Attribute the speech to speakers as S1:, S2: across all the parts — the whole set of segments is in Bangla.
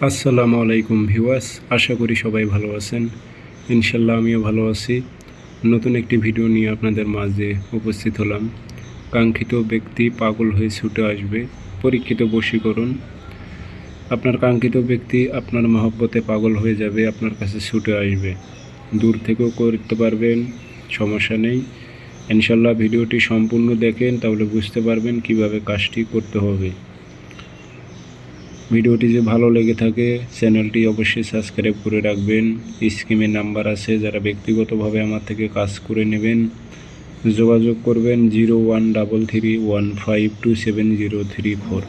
S1: আসসালামু আলাইকুম ভিউয়ার্স, আশা করি সবাই ভালো আছেন। ইনশাল্লাহ আমিও ভালো আছি। নতুন একটি ভিডিও নিয়ে আপনাদের মাঝে উপস্থিত হলাম। কাঙ্ক্ষিত ব্যক্তি পাগল হয়ে ছুটে আসবে, পরীক্ষিত বশীকরণ। আপনার কাঙ্ক্ষিত ব্যক্তি আপনার মহব্বতে পাগল হয়ে যাবে, আপনার কাছে ছুটে আসবে। দূর থেকেও করতে পারবেন, সমস্যা নেই। ইনশাল্লাহ ভিডিওটি সম্পূর্ণ দেখেন, তাহলে বুঝতে পারবেন কিভাবে কাজটি করতে হবে। ভিডিওটি যে ভালো লেগে থাকে চ্যানেলটি অবশ্যই সাবস্ক্রাইব করে রাখবেন। স্ক্রিনে নাম্বার আছে, যারা ব্যক্তিগতভাবে আমার থেকে কাজ করে নেবেন যোগাযোগ করবেন 0133152703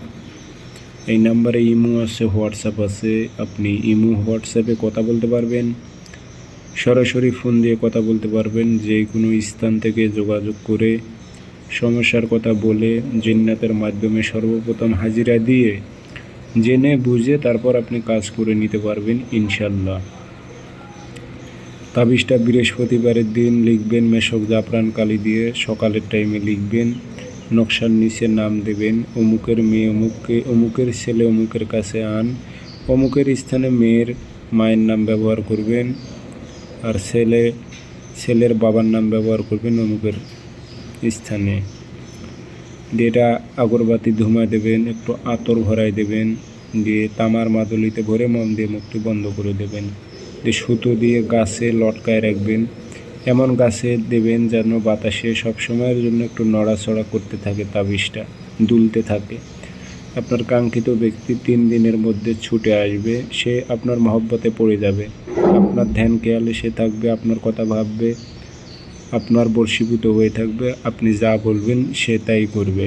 S1: এই নাম্বারে ইমো আছে, হোয়াটসঅ্যাপ আছে। আপনি ইমো হোয়াটসঅ্যাপে কথা বলতে পারবেন, সরাসরি ফোন দিয়ে কথা বলতে পারবেন। যে কোনো স্থান থেকে যোগাযোগ করে সমস্যার কথা বলে জিন্নাতের মাধ্যমে সর্বপ্রথম হাজিরা দিয়ে জেনে বুঝে তারপর আপনি কাজ করে নিতে পারবেন ইনশাল্লাহ। তাবিজটা বৃহস্পতিবারের দিন লিখবেন মেশক জাফরান কালি দিয়ে, সকালের টাইমে লিখবেন। নকশার নিচে নাম দেবেন, অমুকের মেয়ে অমুককে, অমুকের ছেলে অমুকের কাছে আন। অমুকের স্থানে মেয়ের মায়ের নাম ব্যবহার করবেন, আর ছেলের বাবার নাম ব্যবহার করবেন অমুকের স্থানে। এটা আগরবাতি ধুমা দেবেন, একটু আতর ভরাই দেবেন, দিয়ে তামার মাদুলিতে ভরে মন দিয়ে মুখটি বন্ধ করে দেবেন। দিয়ে সুতো দিয়ে গাছে লটকায় রাখবেন। এমন গাছে দেবেন যেন বাতাসে সবসময়ের জন্য একটু নড়াচড়া করতে থাকে, তাবিজটা দুলতে থাকে। আপনার কাঙ্ক্ষিত ব্যক্তি 3 দিনের মধ্যে ছুটে আসবে, সে আপনার মহব্বতে পড়ে যাবে। আপনার ধ্যান খেয়ালে সে থাকবে, আপনার কথা ভাববে, আপনার বশীভূত হয়ে থাকবে। আপনি যা বলবেন সে তাই করবে।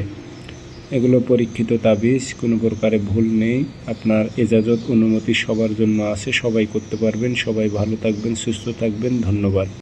S1: এগুলো পরীক্ষিত তাবিজ, কোনো প্রকারে ভুল নেই। আপনার এজাজত অনুমতি সবার জন্য আছে, সবাই করতে পারবেন। সবাই ভালো থাকবেন, সুস্থ থাকবেন। ধন্যবাদ।